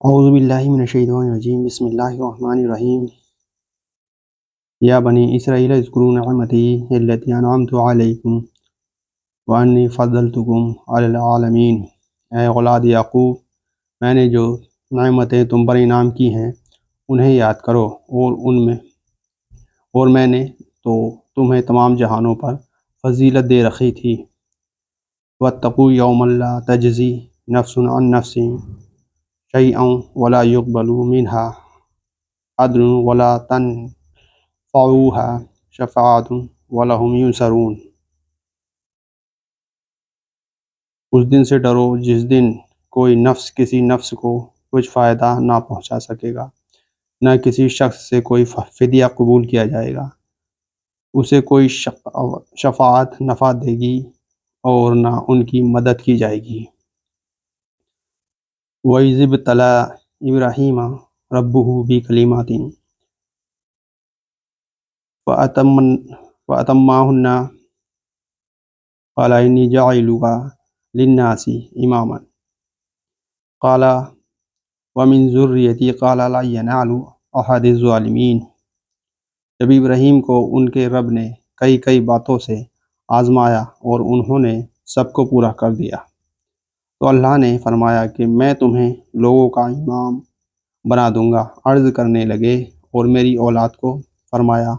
اعوذ باللہ من الشیطان الرجیم بسم اللہ الرحمن الرحیم یا بنی اسرائیل اذکروا نعمتی التی انعمت علیکم وانی فضلتکم علی العالمین۔ اے اولاد یعقوب، میں نے جو نعمتیں تم پر انعام کی ہیں انہیں یاد کرو، اور میں نے تو تمہیں تمام جہانوں پر فضیلت دے رکھی تھی۔ واتقوا یوما لا تجزی نفس عن نفس شیئا ولا يقبل منها عدل ولا تنفعها شفاعة ولا هم ينصرون۔ اس دن سے ڈرو جس دن کوئی نفس کسی نفس کو کچھ فائدہ نہ پہنچا سکے گا، نہ کسی شخص سے کوئی فدیہ قبول کیا جائے گا، اسے کوئی شفاعت نفع دے گی اور نہ ان کی مدد کی جائے گی۔ وَإِذِ ابْتَلَىٰ إِبْرَاهِيمَ رَبُّهُ بِكَلِمَاتٍ فَأَتَمَّهُنَّ قَالَ إِنِّي جَاعِلُكَ لِلنَّاسِ إِمَامًا قَالَ وَمِن ذُرِّيَّتِي قَالَ لَا يَنَالُ عَهْدِ الظَّالِمِينَ۔ جب ابراہیم کو ان کے رب نے کئی باتوں سے آزمایا اور انہوں نے سب کو پورا کر دیا، تو اللہ نے فرمایا کہ میں تمہیں لوگوں کا امام بنا دوں گا۔ عرض کرنے لگے، اور میری اولاد کو؟ فرمایا،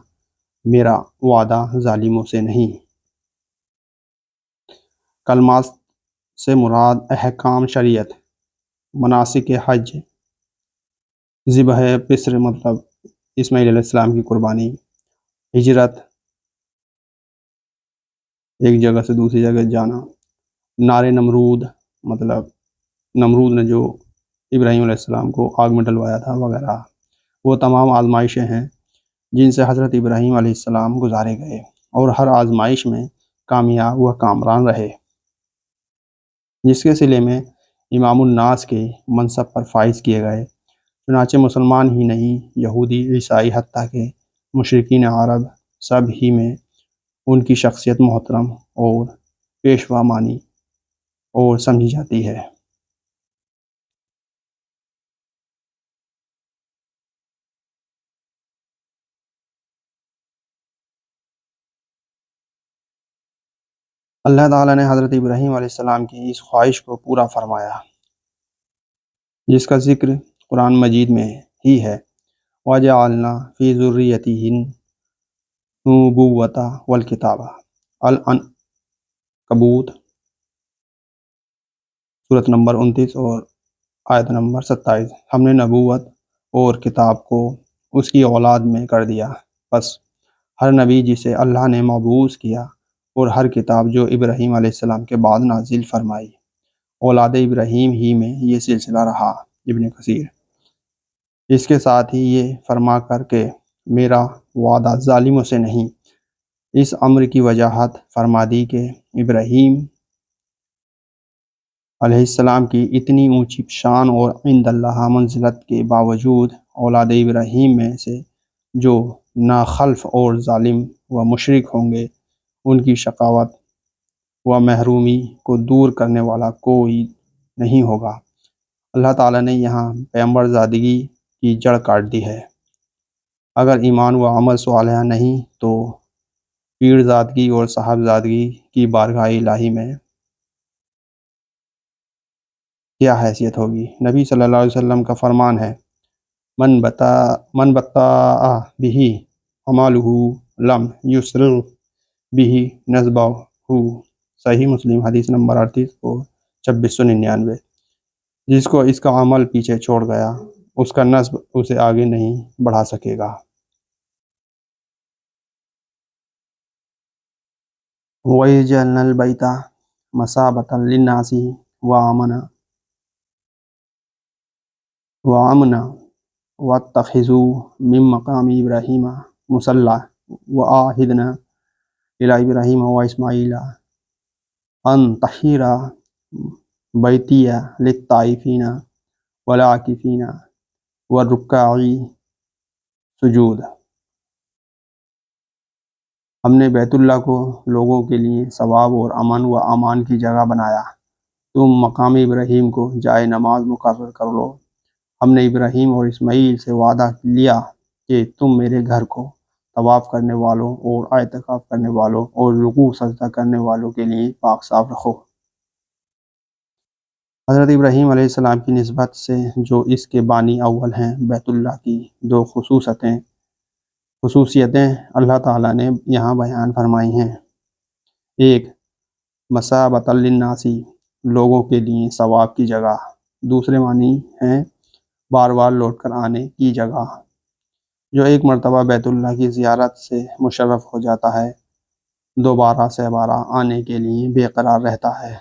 میرا وعدہ ظالموں سے نہیں۔ کلمات سے مراد احکام شریعت، مناسک حج، ذبح پسر مطلب اسماعیل علیہ السلام کی قربانی، ہجرت ایک جگہ سے دوسری جگہ جانا، نار نمرود مطلب نمرود نے جو ابراہیم علیہ السلام کو آگ میں ڈلوایا تھا وغیرہ۔ وہ تمام آزمائشیں ہیں جن سے حضرت ابراہیم علیہ السلام گزارے گئے، اور ہر آزمائش میں کامیاب و کامران رہے، جس کے صلے میں امام الناس کے منصب پر فائز کیے گئے۔ چنانچہ مسلمان ہی نہیں، یہودی، عیسائی، حتیٰ کہ مشرکین عرب سب ہی میں ان کی شخصیت محترم اور پیشوا مانی اور سمجھی جاتی ہے۔ اللہ تعالیٰ نے حضرت ابراہیم علیہ السلام کی اس خواہش کو پورا فرمایا، جس کا ذکر قرآن مجید میں ہی ہے۔ وَجَعَلْنَا فِي ذُرِّيَّتِهِ النُّبُوَّةَ وَالْكِتَابَ۔ العنکبوت سورۃ نمبر 29 اور آیت نمبر 27۔ ہم نے نبوت اور کتاب کو اس کی اولاد میں کر دیا، پس ہر نبی جسے اللہ نے مبعوث کیا، اور ہر کتاب جو ابراہیم علیہ السلام کے بعد نازل فرمائی، اولاد ابراہیم ہی میں یہ سلسلہ رہا۔ ابن کثیر۔ اس کے ساتھ ہی یہ فرما کر کہ میرا وعدہ ظالموں سے نہیں، اس امر کی وجاہت فرما دی کہ ابراہیم علیہ السلام کی اتنی اونچی شان اور عند اللہ منزلت کے باوجود اولاد ابراہیم میں سے جو ناخلف اور ظالم و مشرک ہوں گے، ان کی شقاوت و محرومی کو دور کرنے والا کوئی نہیں ہوگا۔ اللہ تعالیٰ نے یہاں پیغمبر زادگی کی جڑ کاٹ دی ہے۔ اگر ایمان و عمل صالحہ نہیں تو پیر زادگی اور صاحب زادگی کی بارگاہ الہی میں کیا حیثیت ہوگی؟ نبی صلی اللہ علیہ وسلم کا فرمان ہے، من بطأ بہ عملہ لم یسرع بہ نسبہ۔ صحیح مسلم حدیث نمبر 38 اور 2699۔ جس کو اس کا عمل پیچھے چھوڑ گیا، اس کا نسب اسے آگے نہیں بڑھا سکے گا۔ وَإِذْ جَعَلْنَا الْبَيْتَ مَثَابَةً لِلنَّاسِ وَأَمْنًا وَاتَّخِذُوا مِن مَّقَامِ إِبْرَاهِيمَ مُصَلًّى وَعَاهِدْنَا إِلَىٰ إِبْرَاهِيمَ وَإِسْمَاعِيلَ أَن طَهِّرَ بَيْتِيَ لِلطَّائِفِينَ وَالْعَاكِفِينَ وَالرُّكَّعِ السُّجُودِ۔ ہم نے بیت اللہ کو لوگوں کے لیے ثواب اور امن و امان کی جگہ بنایا۔ تم مقام ابراہیم کو جائے نماز مقرر کر لو، ہم نے ابراہیم اور اسماعیل سے وعدہ لیا کہ تم میرے گھر کو طواف کرنے والوں اور اعتکاف کرنے والوں اور رکوع سجدہ کرنے والوں کے لیے پاک صاف رکھو۔ حضرت ابراہیم علیہ السلام کی نسبت سے جو اس کے بانی اول ہیں، بیت اللہ کی دو خصوصیتیں اللہ تعالیٰ نے یہاں بیان فرمائی ہیں۔ ایک، مثابۃ للناسی، لوگوں کے لیے ثواب کی جگہ۔ دوسرے معنی ہیں بار بار لوٹ کر آنے کی جگہ۔ جو ایک مرتبہ بیت اللہ کی زیارت سے مشرف ہو جاتا ہے، دوبارہ سے بارہ آنے کے لیے بے قرار رہتا ہے۔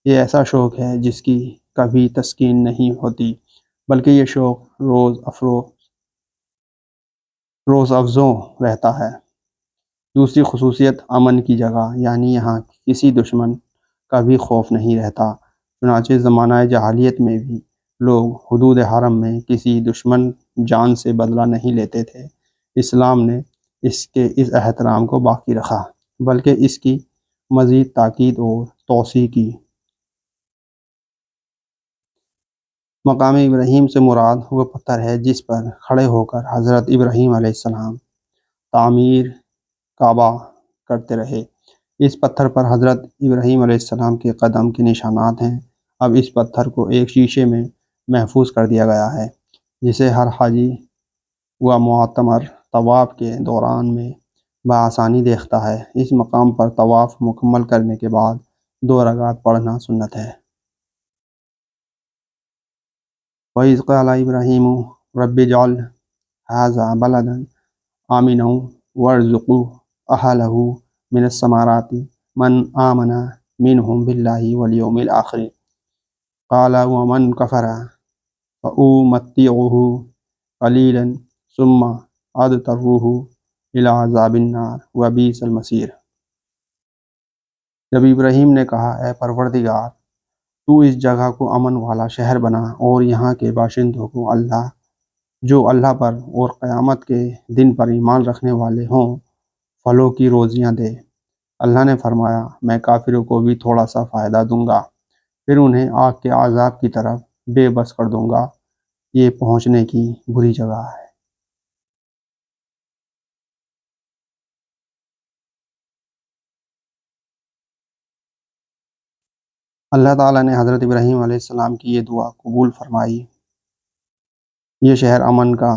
یہ ایسا شوق ہے جس کی کبھی تسکین نہیں ہوتی، بلکہ یہ شوق روز افزوں رہتا ہے۔ دوسری خصوصیت امن کی جگہ، یعنی یہاں کسی دشمن کا بھی خوف نہیں رہتا۔ چنانچہ زمانہ جاہلیت میں بھی لوگ حدود حرم میں کسی دشمن جان سے بدلہ نہیں لیتے تھے۔ اسلام نے اس احترام کو باقی رکھا، بلکہ اس کی مزید تاکید اور توسیع کی۔ مقام ابراہیم سے مراد وہ پتھر ہے جس پر کھڑے ہو کر حضرت ابراہیم علیہ السلام تعمیر کعبہ کرتے رہے۔ اس پتھر پر حضرت ابراہیم علیہ السلام کے قدم کے نشانات ہیں۔ اب اس پتھر کو ایک شیشے میں محفوظ کر دیا گیا ہے، جسے ہر حاجی و معتمر طواف کے دوران میں بآسانی دیکھتا ہے۔ اس مقام پر طواف مکمل کرنے کے بعد 2 رکعت پڑھنا سنت ہے۔ وَإِذْ قَالَ إِبْرَاهِيمُ رَبِّ اجْعَلْ هَٰذَا بَلَدًا آمِنًا وَارْزُقْ أَهْلَهُ مِنَ الثَّمَرَاتِ مَنْ آمَنَ مِنْهُم بِاللَّهِ وَالْيَوْمِ الْآخِرِ قَالَ وَمَنْ كَفَرَ فَأُمَتِّعُهُ قَلِيلًا ثُمَّ أَضْطَرُّهُ إِلَىٰ عَذَابِ النَّارِ وَبِئْسَ الْمَصِيرُ۔ جب ابراہیم نے کہا، اے پروردگار، تو اس جگہ کو امن والا شہر بنا اور یہاں کے باشندوں کو جو اللہ پر اور قیامت کے دن پر ایمان رکھنے والے ہوں پھلوں کی روزیاں دے۔ اللہ نے فرمایا، میں کافروں کو بھی تھوڑا سا فائدہ دوں گا، پھر انہیں آگ کے عذاب کی طرف بے بس کر دوں گا۔ یہ پہنچنے کی بری جگہ ہے۔ اللہ تعالیٰ نے حضرت ابراہیم علیہ السلام کی یہ دعا قبول فرمائی۔ یہ شہر امن کا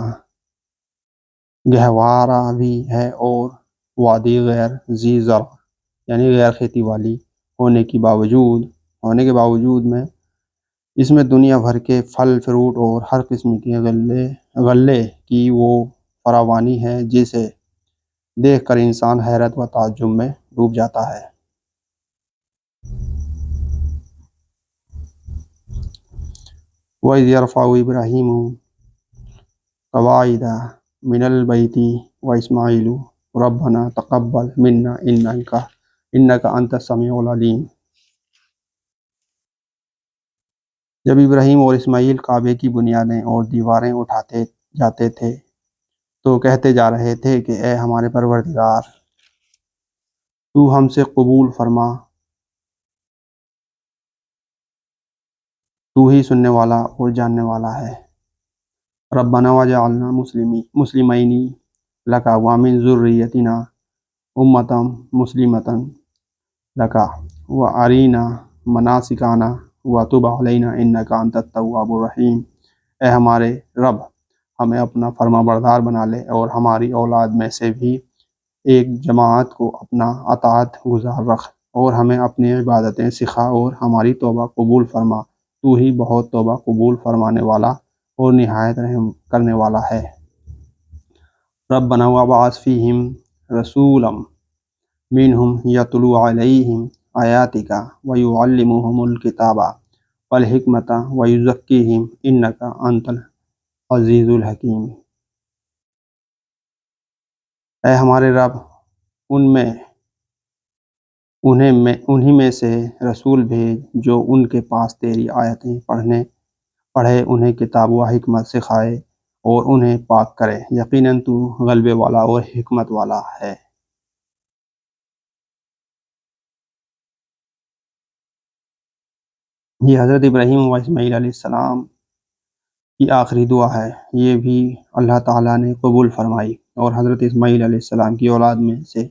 گہوارہ بھی ہے اور وادی غیر ذی زرع، یعنی غیر کھیتی والی ہونے کے باوجود میں اس میں دنیا بھر کے پھل فروٹ اور ہر قسم کے غلے کی وہ فراوانی ہے جسے دیکھ کر انسان حیرت و تعجب میں ڈوب جاتا ہے۔ وَإِذْ يَرْفَعُ إِبْرَاهِيمُ الْقَوَاعِدَ مِنَ الْبَيْتِ وَإِسْمَاعِيلُ رَبَّنَا تَقَبَّلْ مِنَّا إِنَّكَ أَنْتَ السَّمِيعُ الْعَلِيمُ۔ جب ابراہیم اور اسماعیل کعبے کی بنیادیں اور دیواریں اٹھاتے جاتے تھے تو کہتے جا رہے تھے کہ اے ہمارے پروردگار، تو ہم سے قبول فرما، تو ہی سننے والا اور جاننے والا ہے۔ ربنا وجعلنا مسلمین لک ومن ذریتنا امۃ مسلمۃ لک وارنا مناسکنا وتب علینا انک انت التواب الرحیم۔ اے ہمارے رب، ہمیں اپنا فرما بردار بنا لے اور ہماری اولاد میں سے بھی ایک جماعت کو اپنا اطاعت گزار رکھ، اور ہمیں اپنی عبادتیں سکھا اور ہماری توبہ قبول فرما۔ تو ہی بہت توبہ قبول فرمانے والا اور نہایت رحم کرنے والا ہے۔ ربنا وابعث فیہم رسولا منہم یتلو علیہم آیاتک ویعلمہم الکتاب والحکمۃ ویزکیہم انک انت العزیز الحکیم۔ اے ہمارے رب، انہی میں سے رسول بھیج جو ان کے پاس تیری آیتیں پڑھے، انہیں کتاب و حکمت سکھائے اور انہیں پاک کرے۔ یقیناً تو غلبے والا اور حکمت والا ہے۔ یہ حضرت ابراہیم و اسماعیل علیہ السلام کی آخری دعا ہے، یہ بھی اللہ تعالیٰ نے قبول فرمائی اور حضرت اسماعیل علیہ السلام کی اولاد میں سے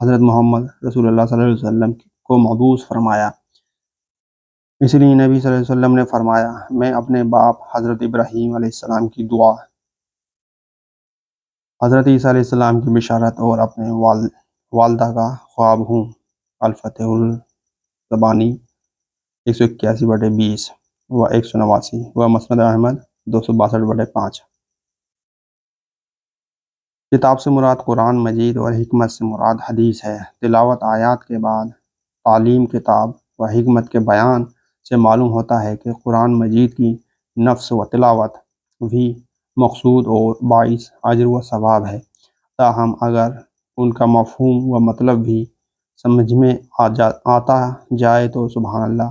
حضرت محمد رسول اللہ صلی اللہ علیہ وسلم کو مبعوث فرمایا۔ اس لیے نبی صلی اللہ علیہ وسلم نے فرمایا، میں اپنے باپ حضرت ابراہیم علیہ السلام کی دعا، حضرت عیسیٰ علیہ السلام کی بشارت اور اپنے والدہ کا خواب ہوں۔ الفتح الزبانی 181/20 و 189 و مسند احمد 262/5۔ کتاب سے مراد قرآن مجید اور حکمت سے مراد حدیث ہے۔ تلاوت آیات کے بعد تعلیم کتاب و حکمت کے بیان سے معلوم ہوتا ہے کہ قرآن مجید کی نفس و تلاوت بھی مقصود اور باعث اجر و ثواب ہے، تاہم اگر ان کا مفہوم و مطلب بھی سمجھ میں آتا جائے تو سبحان اللہ،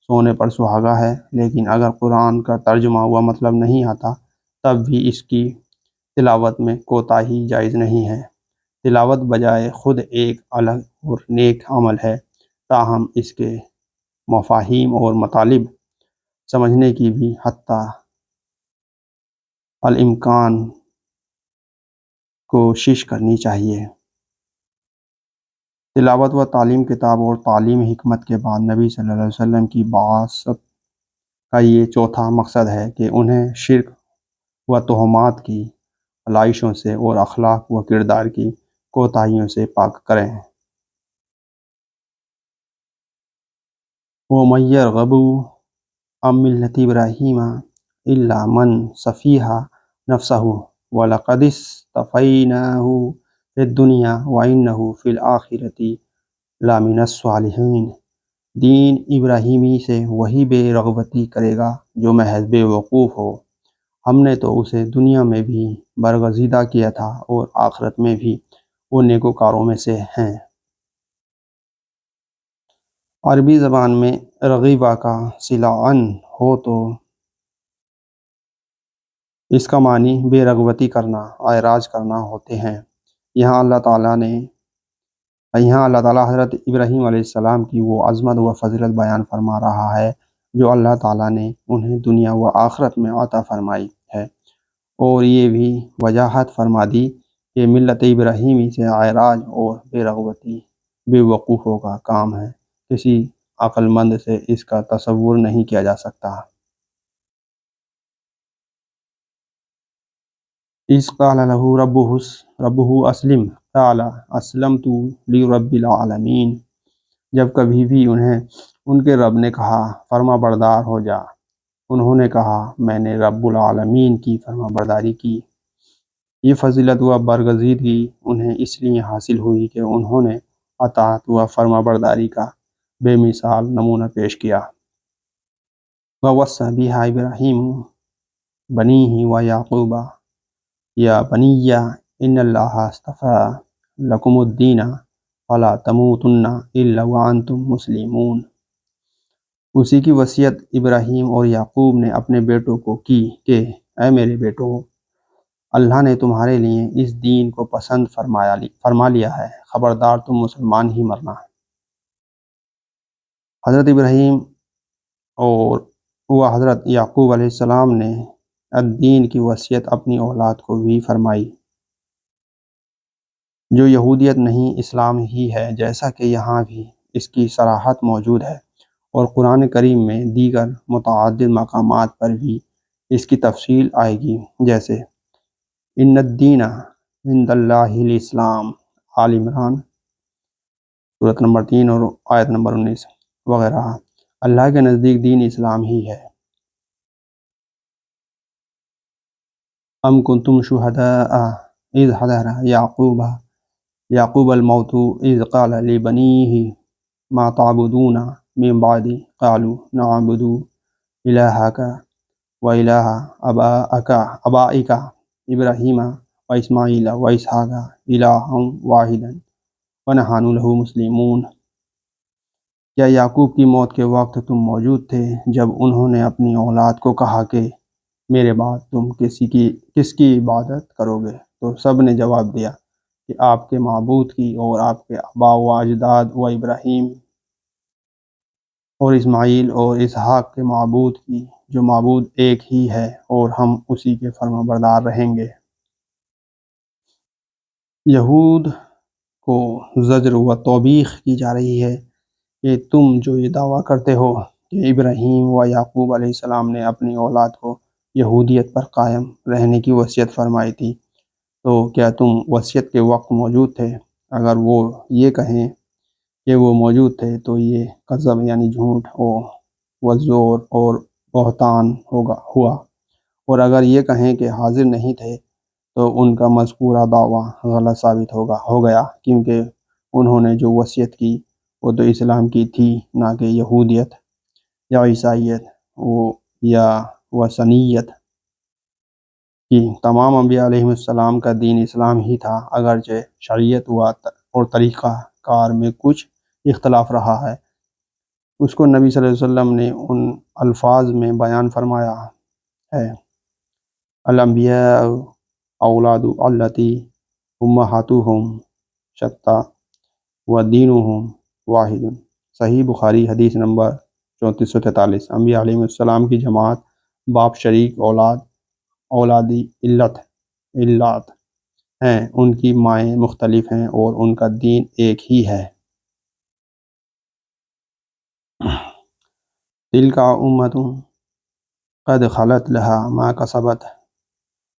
سونے پر سہاگا ہے، لیکن اگر قرآن کا ترجمہ و مطلب نہیں آتا تب بھی اس کی تلاوت میں کوتاہی جائز نہیں ہے۔ تلاوت بجائے خود ایک الگ اور نیک عمل ہے، تاہم اس کے مفاہیم اور مطالب سمجھنے کی بھی حتی الامکان کوشش کرنی چاہیے۔ تلاوت و تعلیم کتاب اور تعلیم حکمت کے بعد نبی صلی اللہ علیہ وسلم کی بعثت کا یہ چوتھا مقصد ہے کہ انہیں شرک و تہمات کی علائشوں سے اور اخلاق و کردار کی کوتاہیوں سے پاک کریں۔ وَمَن يَرْغَبُ عَن مِّلَّةِ إِبْرَاهِيمَ إِلَّا مَن سَفِیہَ نَفْسَهُ وَلَقَدِ اصْطَفَيْنَاهُ فِی الدُّنْیَا وَإِنَّهُ فِی الْآخِرَةِ لَمِنَ الصَّالِحِینَ۔ دین ابراہیمی سے وہی بے رغبتی کرے گا جو محض بے وقوف ہو، ہم نے تو اسے دنیا میں بھی برگزیدہ کیا تھا اور آخرت میں بھی وہ نیکوکاروں میں سے ہیں۔ عربی زبان میں رغیبہ کا صلہ ان ہو تو اس کا معنی بے رغبتی کرنا، اعراض کرنا ہوتے ہیں۔ یہاں اللہ تعالیٰ حضرت ابراہیم علیہ السلام کی وہ عظمت و فضیلت بیان فرما رہا ہے جو اللہ تعالیٰ نے انہیں دنیا و آخرت میں عطا فرمائی ہے، اور یہ بھی وضاحت فرما دی کہ ملت ابراہیمی سے اعراض اور بے رغبتی بے وقوفوں کا کام ہے، کسی عقل مند سے اس کا تصور نہیں کیا جا سکتا۔ اذ قال له ربه اسلم قال اسلمت لرب العالمین۔ جب کبھی بھی انہیں ان کے رب نے کہا فرما بردار ہو جا، انہوں نے کہا میں نے رب العالمین کی فرما برداری کی۔ یہ فضیلت و برگزیدگی انہیں اس لیے حاصل ہوئی کہ انہوں نے اطاعت و فرما برداری کا بے مثال نمونہ پیش کیا۔ وَوَصَّى بِهَا إِبْرَاهِيمُ بَنِيهِ وَيَعْقُوبَ یا بنی ان اللہ اصطفیٰ لکم الدین فلا تموتن الا وانتم مسلمون۔ اسی کی وصیت ابراہیم اور یعقوب نے اپنے بیٹوں کو کی کہ اے میرے بیٹوں، اللہ نے تمہارے لیے اس دین کو پسند فرما لیا ہے، خبردار تم مسلمان ہی مرنا۔ حضرت ابراہیم اور حضرت یعقوب علیہ السلام نے الدین کی وصیت اپنی اولاد کو بھی فرمائی، جو یہودیت نہیں اسلام ہی ہے، جیسا کہ یہاں بھی اس کی صراحت موجود ہے، اور قرآن کریم میں دیگر متعدد مقامات پر بھی اس کی تفصیل آئے گی، جیسے ان الدین عند اللہ الاسلام، آل عمران سورۃ نمبر 3 اور آیت نمبر 19 وغیرہ۔ اللہ کے نزدیک دین اسلام ہی ہے۔ ام کنتم شہداء اذ حضر یعقوب الموت اذ قال لبنیہ ما تعبدون من بعدی قالوا نعبد الہک و الہ آبائک ابراہیم و اسماعیل و اسحاق الہا واحدا ونحن لہ مسلمون۔ کیا یعقوب کی موت کے وقت تم موجود تھے جب انہوں نے اپنی اولاد کو کہا کہ میرے بعد تم کس کی عبادت کرو گے؟ تو سب نے جواب دیا کہ آپ کے معبود کی اور آپ کے آباء و اجداد و ابراہیم اور اسماعیل اور اسحاق کے معبود کی، جو معبود ایک ہی ہے، اور ہم اسی کے فرما بردار رہیں گے۔ یہود کو زجر و توبیخ کی جا رہی ہے کہ تم جو یہ دعویٰ کرتے ہو کہ ابراہیم و یعقوب علیہ السلام نے اپنی اولاد کو یہودیت پر قائم رہنے کی وصیت فرمائی تھی، تو کیا تم وصیت کے وقت موجود تھے؟ اگر وہ یہ کہیں کہ وہ موجود تھے تو یہ کذب یعنی جھوٹ و زور اور بہتان ہوا، اور اگر یہ کہیں کہ حاضر نہیں تھے تو ان کا مذکورہ دعویٰ غلط ثابت ہو گیا، کیونکہ انہوں نے جو وصیت کی وہ تو اسلام کی تھی، نہ کہ یہودیت یا عیسائیت یا وثنیت کی۔ تمام انبیاء علیہ السلام کا دین اسلام ہی تھا، اگرچہ شریعت اور طریقہ کار میں کچھ اختلاف رہا ہے۔ اس کو نبی صلی اللہ علیہ وسلم نے ان الفاظ میں بیان فرمایا ہے: الانبیاء اولاد التی امہاتہم شتیٰ ودینہم واحد۔ صحیح بخاری حدیث نمبر 3443۔ انبیاء علیہ السلام کی جماعت باپ شریک اولادی علت ہیں، ان کی مائیں مختلف ہیں اور ان کا دین ایک ہی ہے۔ تلک امۃ قد خلت لها ما کسبت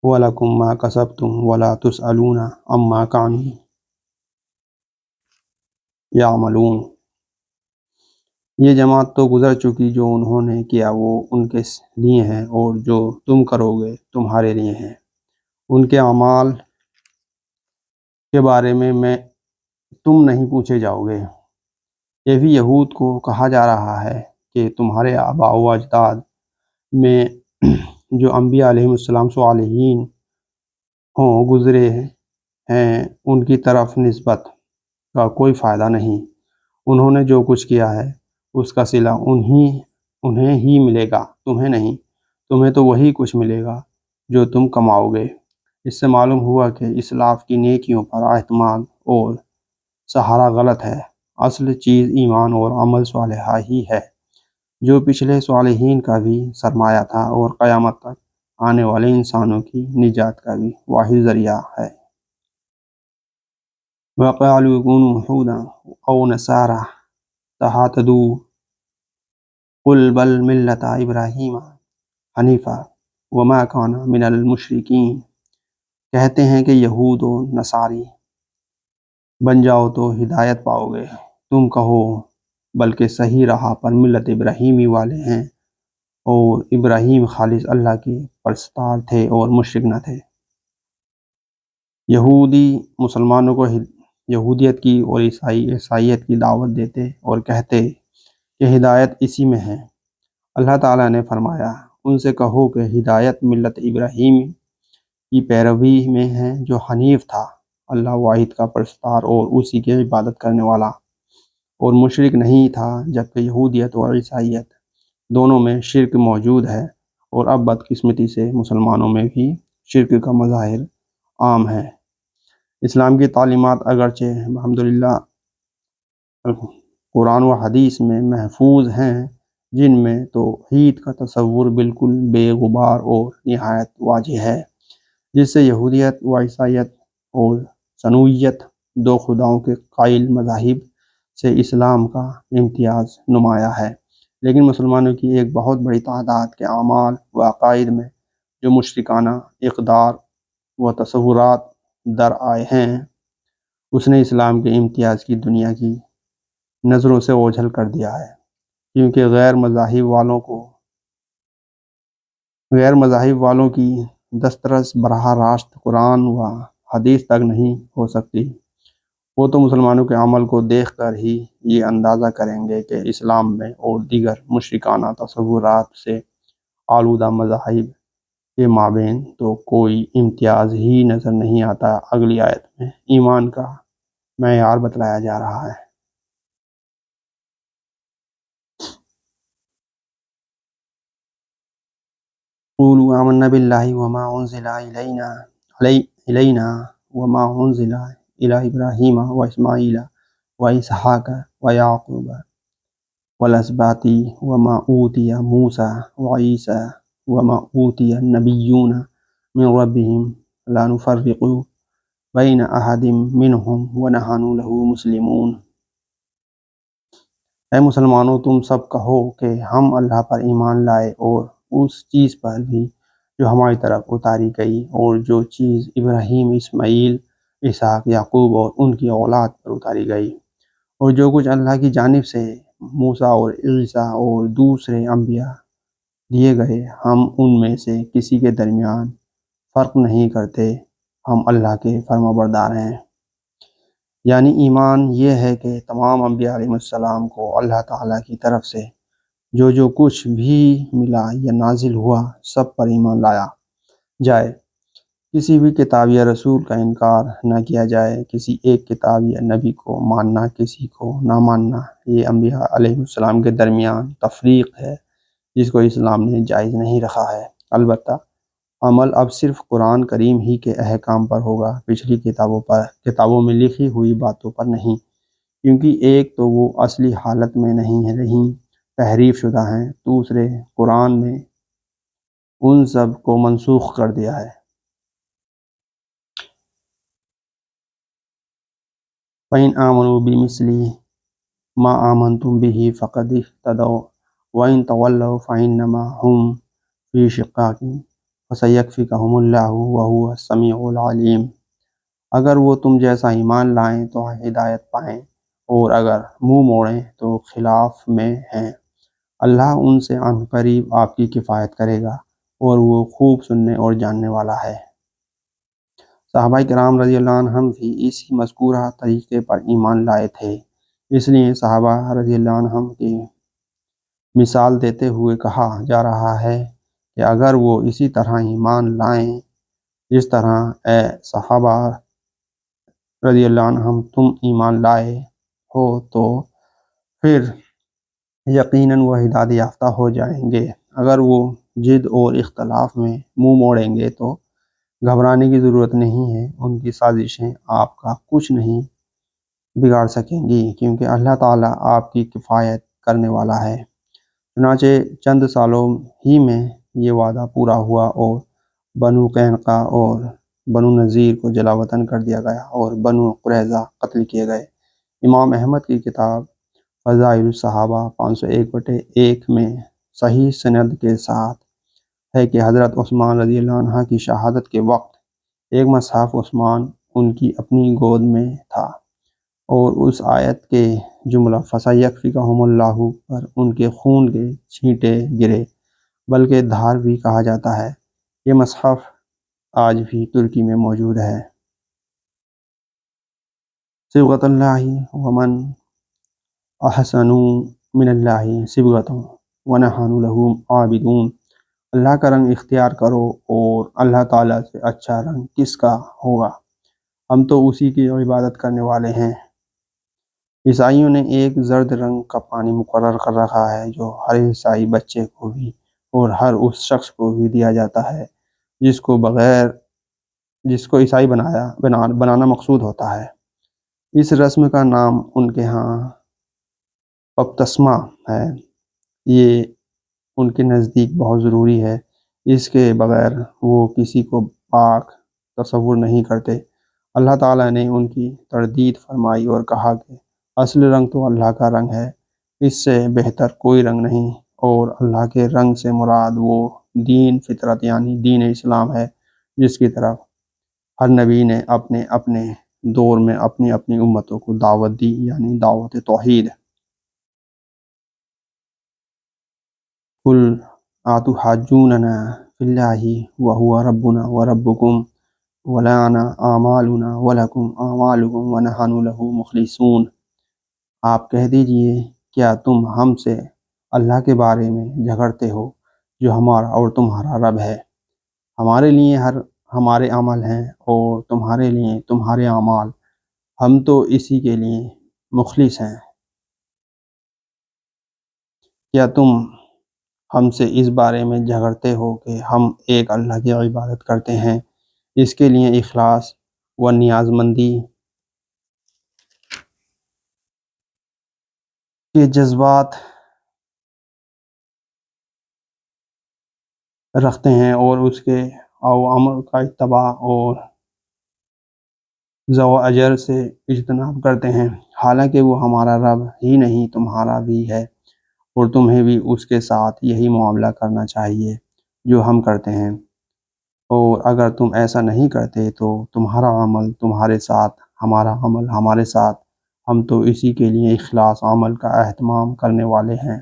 ولکم ما کسبتم ولا تسألون عما کانوا یعملون۔ یہ جماعت تو گزر چکی، جو انہوں نے کیا وہ ان کے لیے ہیں، اور جو تم کرو گے تمہارے لیے ہیں۔ ان کے اعمال کے بارے میں تم نہیں پوچھے جاؤ گے۔ یہ بھی یہود کو کہا جا رہا ہے کہ تمہارے آباء و اجداد میں جو انبیاء علیہ السلام صالحین گزرے ہیں، ان کی طرف نسبت کا کوئی فائدہ نہیں۔ انہوں نے جو کچھ کیا ہے اس کا صلہ انہیں ہی ملے گا، تمہیں نہیں۔ تمہیں تو وہی کچھ ملے گا جو تم کماؤ گے۔ اس سے معلوم ہوا کہ اسلاف کی نیکیوں پر اعتماد اور سہارا غلط ہے۔ اصل چیز ایمان اور عمل صالحہ ہی ہے، جو پچھلے صالحین کا بھی سرمایہ تھا اور قیامت تک آنے والے انسانوں کی نجات کا بھی واحد ذریعہ ہے۔ وَقَالُوا كُونُوا هُودًا أَوْ نَصَارَىٰ تَهْتَدُوا قُلْ بَلْ مِلَّةَ إِبْرَاهِيمَ حَنِیفًا وَمَا كَانَ مِنَ الْمُشْرِکِینَ۔ کہتے ہیں کہ یہود و نصاری بن جاؤ تو ہدایت پاؤ گے۔ تم کہو بلکہ صحیح راہ پر ملت ابراہیمی والے ہیں، اور ابراہیم خالص اللہ کے پرستار تھے اور مشرک نہ تھے۔ یہودی مسلمانوں کو یہودیت کی اور عیسائیت کی دعوت دیتے اور کہتے کہ ہدایت اسی میں ہے۔ اللہ تعالیٰ نے فرمایا: ان سے کہو کہ ہدایت ملت ابراہیم کی پیروی میں ہے، جو حنیف تھا، اللہ واحد کا پرستار اور اسی کی عبادت کرنے والا، اور مشرک نہیں تھا، جبکہ یہودیت اور عیسائیت دونوں میں شرک موجود ہے، اور اب بدقسمتی سے مسلمانوں میں بھی شرک کا مظاہر عام ہے۔ اسلام کی تعلیمات اگرچہ الحمدللہ قرآن و حدیث میں محفوظ ہیں، جن میں توحید کا تصور بالکل بے غبار اور نہایت واضح ہے، جس سے یہودیت و عیسائیت اور سنویت دو خداؤں کے قائل مذاہب سے اسلام کا امتیاز نمایاں ہے۔ لیکن مسلمانوں کی ایک بہت بڑی تعداد کے اعمال و عقائد میں جو مشرکانہ اقدار و تصورات در آئے ہیں، اس نے اسلام کے امتیاز کی دنیا کی نظروں سے اوجھل کر دیا ہے، کیونکہ غیر مذاہب والوں کی دسترس براہ راست قرآن و حدیث تک نہیں ہو سکتی۔ وہ تو مسلمانوں کے عمل کو دیکھ کر ہی یہ اندازہ کریں گے کہ اسلام میں اور دیگر مشرکانہ تصورات سے آلودہ مذاہب کے مابین تو کوئی امتیاز ہی نظر نہیں آتا۔ اگلی آیت میں ایمان کا معیار بتلایا جا رہا ہے۔ قولوا آمنا باللہ وما انزل الینا وما انزل الی ابراہیم و اسماعیل و اسحاق و یعقوب والاسباط وما اوتی موسیٰ وعیسیٰ وما اوتی النبیون من ربهم لا نفرق بین احد منہم ونحن له مسلمون۔ اے مسلمانوں، تم سب کہو کہ ہم اللہ پر ایمان لائے اور اس چیز پر بھی جو ہماری طرف اتاری گئی، اور جو چیز ابراہیم، اسماعیل، اسحاق، یعقوب اور ان کی اولاد پر اتاری گئی، اور جو کچھ اللہ کی جانب سے موسیٰ اور عیسیٰ اور دوسرے انبیاء دیے گئے، ہم ان میں سے کسی کے درمیان فرق نہیں کرتے، ہم اللہ کے فرمانبردار ہیں۔ یعنی ایمان یہ ہے کہ تمام انبیاء علیہ السلام کو اللہ تعالیٰ کی طرف سے جو کچھ بھی ملا یا نازل ہوا، سب پر ایمان لایا جائے، کسی بھی کتاب یا رسول کا انکار نہ کیا جائے، کسی ایک کتاب یا نبی کو ماننا، کسی کو نہ ماننا، یہ انبیاء علیہ السلام کے درمیان تفریق ہے جس کو اسلام نے جائز نہیں رکھا ہے۔ البتہ عمل اب صرف قرآن کریم ہی کے احکام پر ہوگا، پچھلی کتابوں میں لکھی ہوئی باتوں پر نہیں، کیونکہ ایک تو وہ اصلی حالت میں نہیں رہیں، تحریف شدہ ہیں، دوسرے قرآن نے ان سب کو منسوخ کر دیا ہے۔ فَإِنْ آمَنُوا بِمِثْلِ مَا آمَنْتُمْ بِهِ فَقَدِ اهْتَدَوْا وَإِنْ تَوَلَّوْا فَإِنَّمَا هُمْ فِي شِقَاقٍ فَسَيَكْفِيكَهُمُ اللَّهُ وَهُوَ السَّمِيعُ الْعَلِيمُ۔ اگر وہ تم جیسا ایمان لائیں تو ہدایت پائیں، اور اگر منہ موڑیں تو خلاف میں ہیں۔ اللہ ان سے عن قریب آپ کی کفایت کرے گا، اور وہ خوب سننے اور جاننے والا ہے۔ صحابہ کرام رضی اللہ عنہم بھی اسی مذکورہ طریقے پر ایمان لائے تھے، اس لیے صحابہ رضی اللہ عنہم کی مثال دیتے ہوئے کہا جا رہا ہے کہ اگر وہ اسی طرح ایمان لائیں جس طرح اے صحابہ رضی اللہ عنہم تم ایمان لائے ہو، تو پھر یقیناً وہ ہدایت یافتہ ہو جائیں گے۔ اگر وہ ضد اور اختلاف میں منہ موڑیں گے تو گھبرانے کی ضرورت نہیں ہے، ان کی سازشیں آپ کا کچھ نہیں بگاڑ سکیں گی، کیونکہ اللہ تعالیٰ آپ کی کفایت کرنے والا ہے۔ چنانچہ چند سالوں ہی میں یہ وعدہ پورا ہوا، اور بنو قینقاع اور بنو نذیر کو جلا وطن کر دیا گیا، اور بنو قریظہ قتل کیے گئے۔ امام احمد کی کتاب فضائل الصحابہ 501/1 میں صحیح سند کے ساتھ ہے کہ حضرت عثمان رضی اللہ عنہ کی شہادت کے وقت ایک مصحف عثمان ان کی اپنی گود میں تھا، اور اس آیت کے جملہ فَسَيَكْفِيكَهُمُ اللَّهُ پر ان کے خون کے چھینٹے گرے، بلکہ دھار بھی کہا جاتا ہے۔ یہ مصحف آج بھی ترکی میں موجود ہے۔ صبغۃ اللہ ومن احسن من اللہ صبغۃ ونحن له عابدون۔ اللہ کا رنگ اختیار کرو، اور اللہ تعالیٰ سے اچھا رنگ کس کا ہوگا، ہم تو اسی کی عبادت کرنے والے ہیں۔ عیسائیوں نے ایک زرد رنگ کا پانی مقرر کر رکھا ہے جو ہر عیسائی بچے کو بھی اور ہر اس شخص کو بھی دیا جاتا ہے جس کو عیسائی بنانا مقصود ہوتا ہے۔ اس رسم کا نام ان کے ہاں بپتسمہ ہے۔ یہ ان کے نزدیک بہت ضروری ہے، اس کے بغیر وہ کسی کو پاک تصور نہیں کرتے۔ اللہ تعالیٰ نے ان کی تردید فرمائی اور کہا کہ اصل رنگ تو اللہ کا رنگ ہے، اس سے بہتر کوئی رنگ نہیں، اور اللہ کے رنگ سے مراد وہ دین فطرت یعنی دین اسلام ہے جس کی طرف ہر نبی نے اپنے اپنے دور میں اپنی اپنی امتوں کو دعوت دی، یعنی دعوت توحید۔ قُلْ أَتُحَاجُّونَنَا فِي اللَّهِ وَهُوَ رَبُّنَا وَرَبُّكُمْ وَلَنَا أَعْمَالُنَا وَلَكُمْ أَعْمَالُكُمْ وَنَحْنُ لَهُ مُخْلِصُونَ۔ آپ کہہ دیجئے، کیا تم ہم سے اللہ کے بارے میں جھگڑتے ہو جو ہمارا اور تمہارا رب ہے؟ ہمارے لیے ہمارے عمل ہیں، اور تمہارے لیے تمہارے اعمال، ہم تو اسی کے لیے مخلص ہیں۔ کیا تم ہم سے اس بارے میں جھگڑتے ہو کہ ہم ایک اللہ کی عبادت کرتے ہیں، اس کے لیے اخلاص و نیاز مندی کے جذبات رکھتے ہیں اور اس کے اوامر کا اتباع اور ذو اجر سے اجتناب کرتے ہیں، حالانکہ وہ ہمارا رب ہی نہیں تمہارا بھی ہے، اور تمہیں بھی اس کے ساتھ یہی معاملہ کرنا چاہیے جو ہم کرتے ہیں، اور اگر تم ایسا نہیں کرتے تو تمہارا عمل تمہارے ساتھ، ہمارا عمل ہمارے ساتھ، ہم تو اسی کے لیے اخلاص عمل کا اہتمام کرنے والے ہیں۔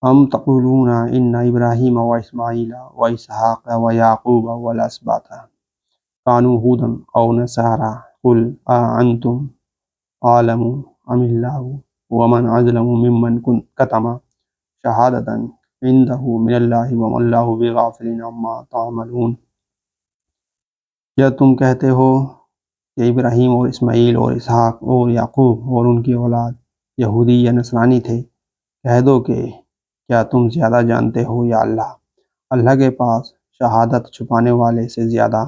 ام تقولون ان ابراہیم و اسماعیل و اسحاق و یعقوب والاسباط کانوا ھودا او نصارا قل اانتم عالم ام اللہ ومن اظلم ممن کتم شہادۃ عنده من اللہ وما اللہ بغافل عما تعملون۔ کیا تم کہتے ہو کہ ابراہیم اور اسماعیل اور اسحاق اور یعقوب اور ان کی اولاد یہودی یا نصرانی تھے؟ کہہ دو کہ کیا تم زیادہ جانتے ہو یا اللہ؟ اللہ کے پاس شہادت چھپانے والے سے زیادہ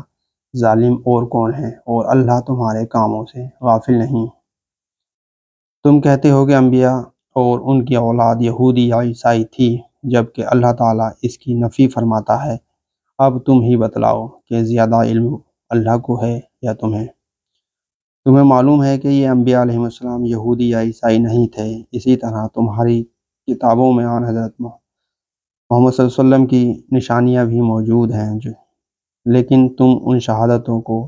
ظالم اور کون ہے، اور اللہ تمہارے کاموں سے غافل نہیں۔ تم کہتے ہو کہ انبیاء اور ان کی اولاد یہودی یا عیسائی تھی، جبکہ اللہ تعالیٰ اس کی نفی فرماتا ہے۔ اب تم ہی بتلاؤ کہ زیادہ علم اللہ کو ہے یا تمہیں؟ تمہیں معلوم ہے کہ یہ انبیاء علیہ السلام یہودی یا عیسائی نہیں تھے، اسی طرح تمہاری کتابوں میں آن حضرت محمد صلی اللہ علیہ وسلم کی نشانیاں بھی موجود ہیں، لیکن تم ان شہادتوں کو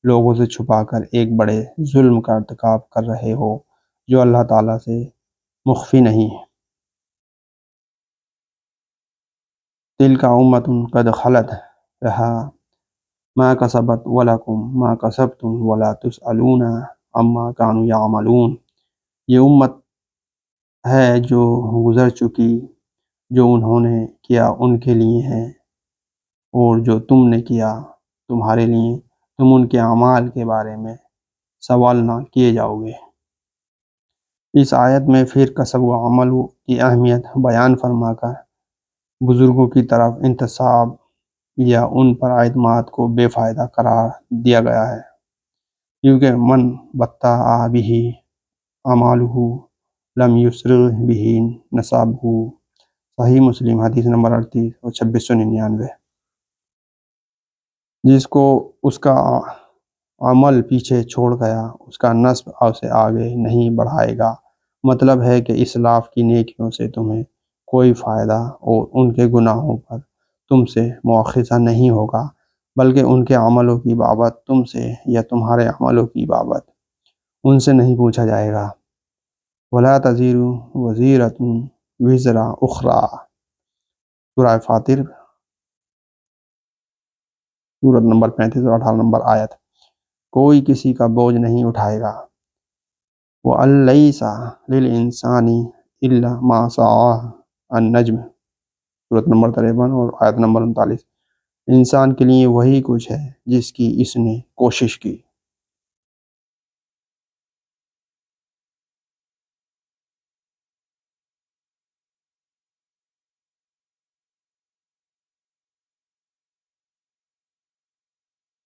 لوگوں سے چھپا کر ایک بڑے ظلم کا ارتکاب کر رہے ہو جو اللہ تعالیٰ سے مخفی نہیں ہے۔ تلک امۃ قد خلت لها ما کسبت ولکم ما کسبتم ولا تسألون عما كانوا یعملون۔ یہ امت ہے جو گزر چکی، جو انہوں نے کیا ان کے لیے ہے، اور جو تم نے کیا تمہارے لیے، تم ان کے اعمال کے بارے میں سوال نہ کیے جاؤ گے۔ اس آیت میں پھر کسب و عمل کی اہمیت بیان فرما کر بزرگوں کی طرف انتساب یا ان پر اعتماد کو بے فائدہ قرار دیا گیا ہے، کیونکہ من بطأ بہ اعمالہ لم یسرع بہ نسبہ۔ صحیح مسلم حدیث نمبر 38 اور 2699۔ جس کو اس کا عمل پیچھے چھوڑ گیا، اس کا نسب اسے آگے نہیں بڑھائے گا۔ مطلب ہے کہ اسلاف کی نیکیوں سے تمہیں کوئی فائدہ اور ان کے گناہوں پر تم سے مواخذہ نہیں ہوگا، بلکہ ان کے عملوں کی بابت تم سے یا تمہارے عملوں کی بابت ان سے نہیں پوچھا جائے گا۔ وَلَا تَزِرُ وَازِرَةٌ وِزْرَ أُخْرَىٰ۔ سورہ فاطر، سورت نمبر 35 اور 18 نمبر آیت۔ کوئی کسی کا بوجھ نہیں اٹھائے گا۔ وَأَن لَّيْسَ لِلْإِنسَانِ إِلَّا مَا سَعَىٰ النجم، سورت نمبر 53 اور آیت نمبر 39۔ انسان کے لیے وہی کچھ ہے جس کی اس نے کوشش کی۔